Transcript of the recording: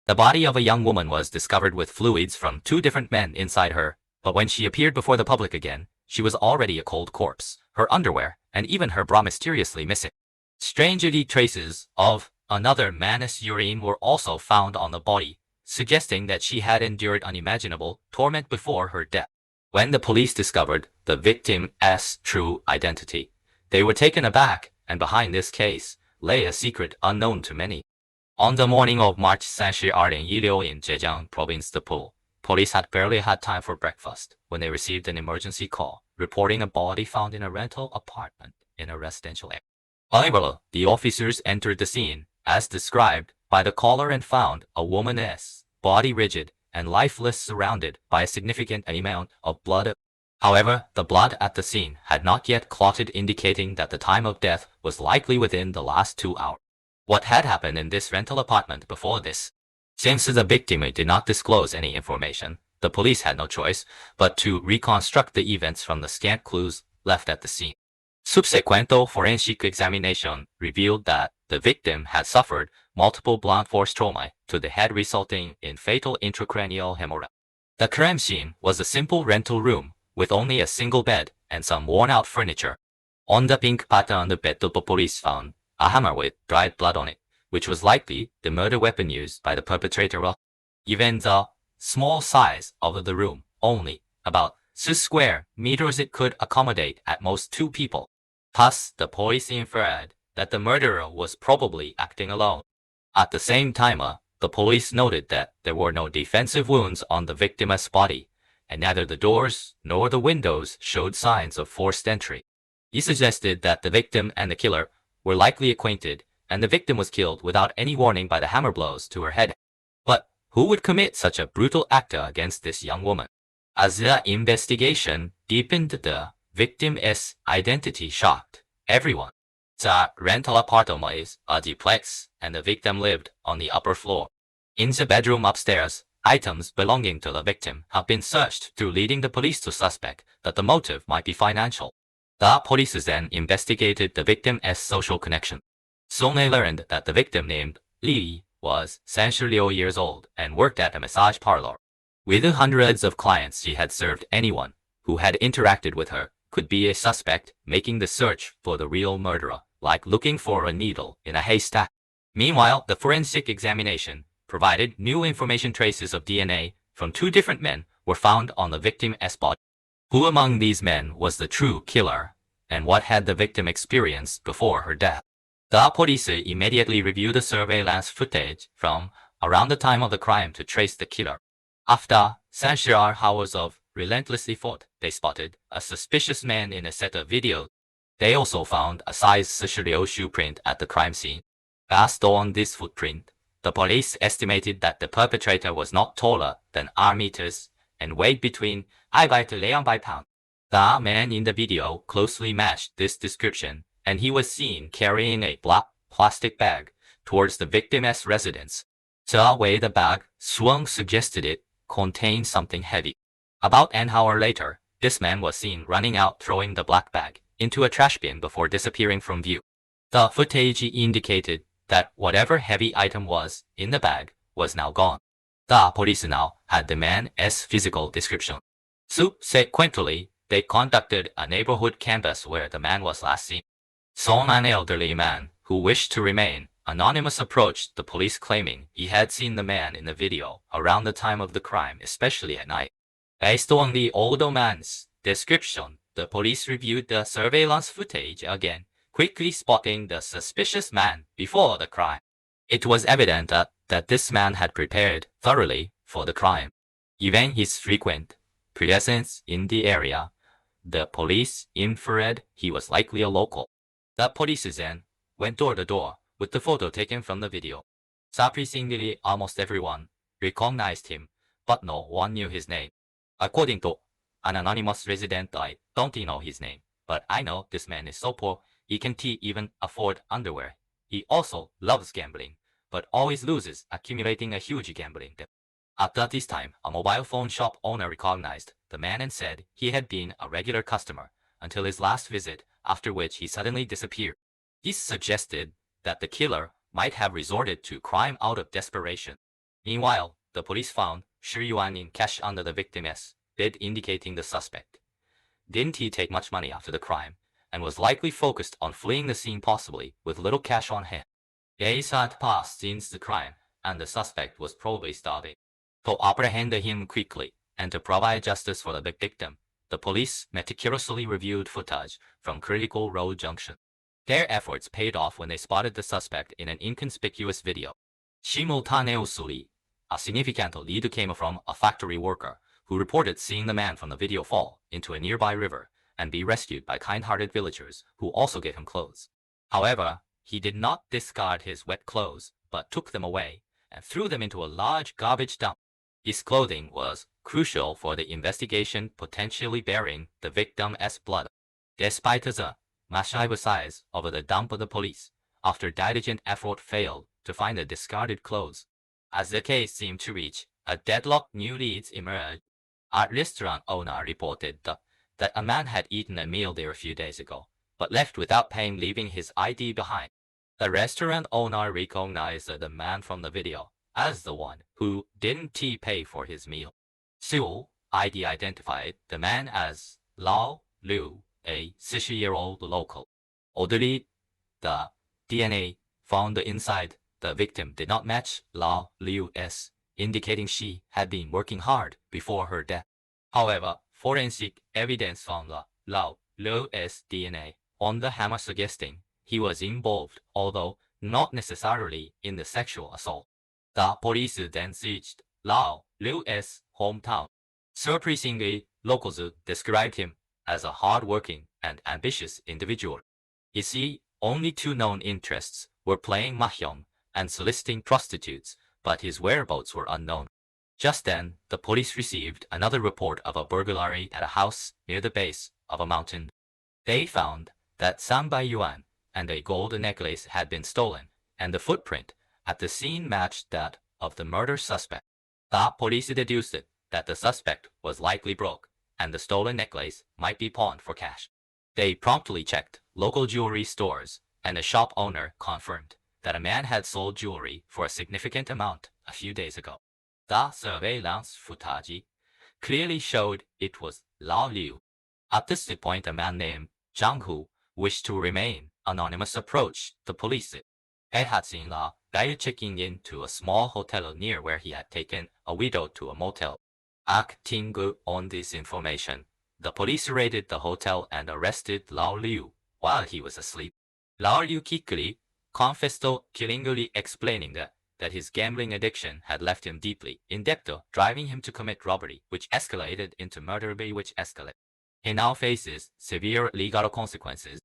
The body of a young woman was discovered with fluids from two different men inside her, but when she appeared before the public again, she was already a cold corpse, her underwear and even her bra mysteriously missing. Strangely, traces of another man's urine were also found on the body, suggesting that she had endured unimaginable torment before her death. When the police discovered the victim's true identity, they were taken aback, and behind this case lay a secret unknown to many. On the morning of March 2016 in Zhejiang Province, police had barely had time for breakfast when they received an emergency call reporting a body found in a rental apartment in a residential area. However, the officers entered the scene, as described by the caller, and found a woman's body rigid and lifeless, surrounded by a significant amount of blood. However, the blood at the scene had not yet clotted, indicating that the time of death was likely within the last 2 hours. What had happened in this rental apartment before this? Since the victim did not disclose any information, the police had no choice but to reconstruct the events from the scant clues left at the scene. Subsequent forensic examination revealed that the victim had suffered multiple blunt force trauma to the head, resulting in fatal intracranial hemorrhage. The crime scene was a simple rental room with only a single bed and some worn-out furniture. On the pink patterned bed, the police found a hammer with dried blood on it, which was likely the murder weapon used by the perpetrator. Even the small size of the room, only about 6 square meters, it could accommodate at most 2 people. Thus, the police inferred that the murderer was probably acting alone. At the same time, the police noted that there were no defensive wounds on the victim's body, and neither the doors nor the windows showed signs of forced entry. He suggested that the victim and the killer were likely acquainted, and the victim was killed without any warning by the hammer blows to her head. But who would commit such a brutal act against this young woman? As the investigation deepened, the victim's identity shocked everyone. The rental apartment is a duplex, and the victim lived on the upper floor. In the bedroom upstairs, items belonging to the victim have been searched through, leading the police to suspect that the motive might be financial. The police then investigated the victim's social connection. Soon they learned that the victim, named Li, was 36 years old and worked at a massage parlor. With hundreds of clients she had served, anyone who had interacted with her could be a suspect, making the search for the real murderer like looking for a needle in a haystack. Meanwhile, the forensic examination provided new information. Traces of DNA from 2 different men were found on the victim's body. Who among these men was the true killer, and what had the victim experienced before her death? The police immediately reviewed the surveillance footage from around the time of the crime to trace the killer. After 36 hours of relentless effort, they spotted a suspicious man in a set of videos. They also found a size 36 shoe print at the crime scene. Based on this footprint, the police estimated that the perpetrator was not taller than meters and weighed between 1 to 2 pounds. The man in the video closely matched this description, and he was seen carrying a black plastic bag towards the victim's residence. The way the bag swung suggested it contained something heavy. About an hour later, this man was seen running out, throwing the black bag into a trash bin before disappearing from view. The footage indicated that whatever heavy item was in the bag was now gone. The police now had the man's physical description. Subsequently, they conducted a neighborhood canvass where the man was last seen. Soon an elderly man who wished to remain anonymous approached the police, claiming he had seen the man in the video around the time of the crime, especially at night. Based on the older man's description, the police reviewed the surveillance footage again, quickly spotting the suspicious man before the crime. It was evident that this man had prepared thoroughly for the crime. Given his frequent presence in the area, the police inferred he was likely a local. The police then went door to door with the photo taken from the video. Surprisingly, almost everyone recognized him, but no one knew his name. According to an anonymous resident, I don't know his name, but I know this man is so poor he can't even afford underwear. He also loves gambling, but always loses, accumulating a huge gambling debt. At this time, a mobile phone shop owner recognized the man and said he had been a regular customer until his last visit, after which he suddenly disappeared. This suggested that the killer might have resorted to crime out of desperation. Meanwhile, the police found Shi Yuan in cash under the victim's bed, indicating the suspect didn't he take much money after the crime and was likely focused on fleeing the scene, possibly with little cash on him. Days had passed since the crime, and the suspect was probably starving. To apprehend him quickly and to provide justice for the victim, the police meticulously reviewed footage from critical road junction. Their efforts paid off when they spotted the suspect in an inconspicuous video. Simultaneously, a significant lead came from a factory worker who reported seeing the man from the video fall into a nearby river and be rescued by kind-hearted villagers who also gave him clothes. However, he did not discard his wet clothes, but took them away and threw them into a large garbage dump. His clothing was crucial for the investigation, potentially bearing the victim's blood. Despite the massive size of the dump, the police, after diligent effort, failed to find the discarded clothes. As the case seemed to reach a deadlock, new leads emerged. A restaurant owner reported that a man had eaten a meal there a few days ago, but left without paying, leaving his ID behind. The restaurant owner recognized the man from the video as the one who didn't pay for his meal. Seoul ID identified the man as Lao Liu, a 60-year-old local. Oddly, the DNA found inside the victim did not match Lao Liu's, indicating she had been working hard before her death. However, forensic evidence found Lao Liu's DNA on the hammer, suggesting he was involved, although not necessarily in the sexual assault. The police then searched Lao Liu's hometown. Surprisingly, locals described him as a hard-working and ambitious individual. His only two known interests were playing mahjong and soliciting prostitutes, but his whereabouts were unknown. Just then, the police received another report of a burglary at a house near the base of a mountain. They found that Sanbai Yuan and a gold necklace had been stolen, and the footprint at the scene matched that of the murder suspect. The police deduced that the suspect was likely broke, and the stolen necklace might be pawned for cash. They promptly checked local jewelry stores, and the shop owner confirmed that a man had sold jewelry for a significant amount a few days ago. The surveillance footage clearly showed it was Lao Liu. At this point, a man named Zhang Hu wished to remain anonymous approached the police. He had seen Lao checking into a small hotel near where he had taken a widow to a motel. Acting on this information, the police raided the hotel and arrested Lao Liu while he was asleep. Lao Liu quickly confessed, killingly explaining that his gambling addiction had left him deeply in debt, driving him to commit robbery, which escalated into murder, which escalated. He now faces severe legal consequences.